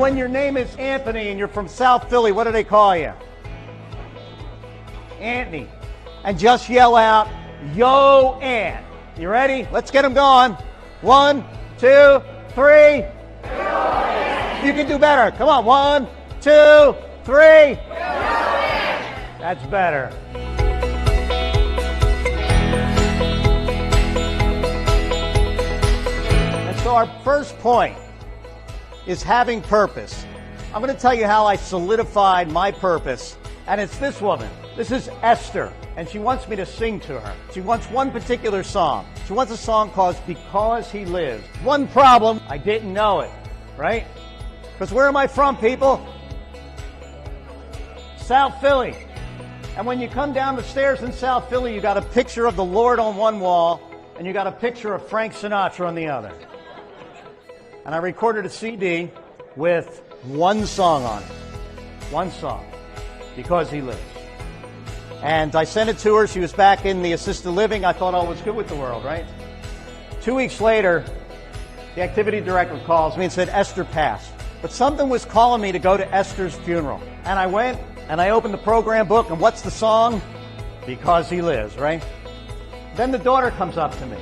When your name is Anthony and you're from South Philly, what do they call you? Anthony. And just yell out, "Yo, Ant." You ready? Let's get them going. 1, 2, 3. Yo, Ant. You can do better. Come on. 1, 2, 3. Yo, Ant. That's better. And so our first point is having purpose. I'm going to tell you how I solidified my purpose, and it's this woman. This is Esther, and she wants me to sing to her. She wants one particular song. She wants a song called "Because He Lives." One problem, I didn't know it, right? Because where am I from, people? South Philly. And when you come down the stairs in South Philly, you got a picture of the Lord on one wall, and you got a picture of Frank Sinatra on the other. And I recorded a CD with one song on it. One song. "Because He Lives." And I sent it to her. She was back in the assisted living. I thought all was good with the world, right? 2 weeks later, the activity director calls me and said, "Esther passed." But something was calling me to go to Esther's funeral. And I went and I opened the program book, and what's the song? "Because He Lives," right? Then the daughter comes up to me.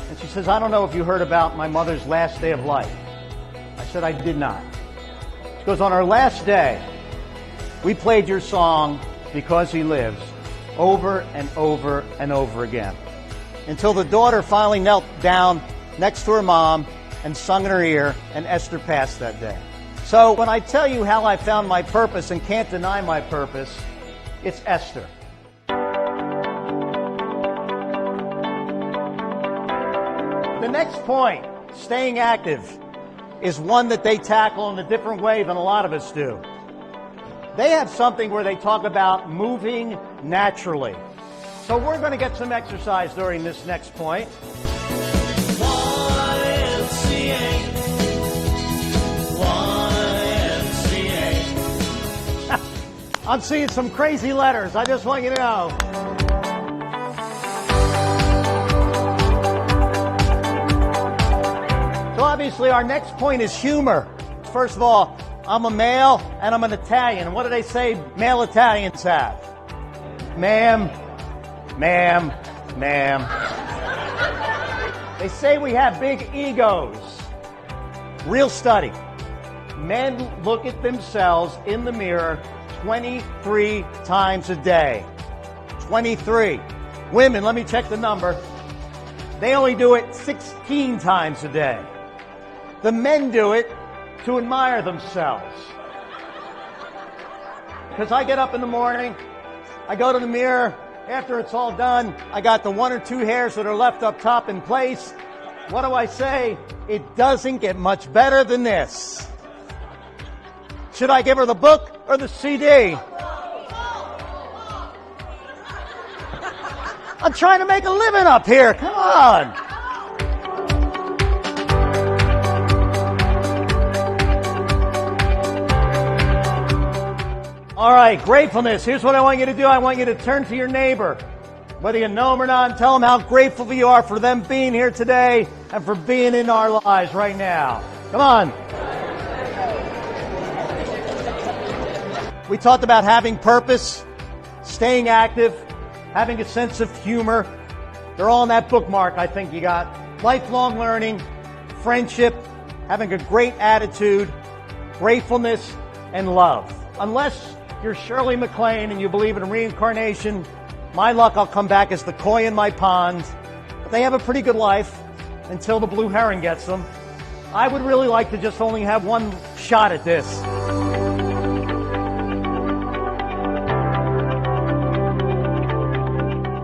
And she says, "I don't know if you heard about my mother's last day of life." I said, "I did not." She goes, "On our last day, we played your song, 'Because He Lives,' over and over and over again." Until the daughter finally knelt down next to her mom and sung in her ear, and Esther passed that day. So when I tell you how I found my purpose and can't deny my purpose, it's Esther. The next point, staying active, is one that they tackle in a different way than a lot of us do. They have something where they talk about moving naturally. So we're going to get some exercise during this next point. I'm seeing some crazy letters. I just want you to know. So obviously our next point is humor. First of all, I'm a male and I'm an Italian. And what do they say male Italians have? Ma'am, ma'am, ma'am. They say we have big egos. Real study. Men look at themselves in the mirror 23 times a day. 23. Women, let me check the number. They only do it 16 times a day. The men do it to admire themselves. Because I get up in the morning, I go to the mirror, after it's all done, I got the 1 or 2 hairs that are left up top in place. What do I say? It doesn't get much better than this. Should I give her the book or the CD? I'm trying to make a living up here. Come on. All right, gratefulness. Here's what I want you to do. I want you to turn to your neighbor, whether you know them or not, and tell them how grateful you are for them being here today and for being in our lives right now. Come on. We talked about having purpose, staying active, having a sense of humor. They're all in that bookmark I think you got. Lifelong learning, friendship, having a great attitude, gratefulness, and love. Unless you're Shirley MacLaine and you believe in reincarnation, my luck, I'll come back as the koi in my pond. But they have a pretty good life until the blue heron gets them. I would really like to just only have one shot at this.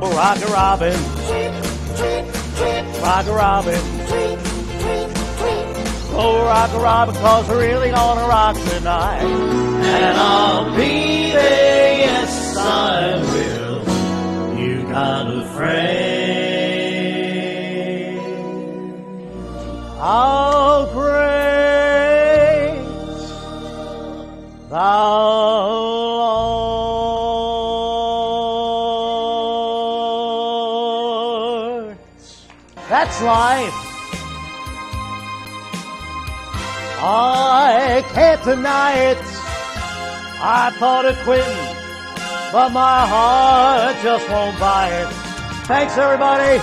Oh, Roger Robin. Roger Robin. Oh, Roger Robin, 'cause we're really gonna rock tonight. And I'll be there, yes I will. You got a friend. How great thou art. That's life. I can't deny it. I thought of quitting, but my heart just won't buy it. Thanks, everybody.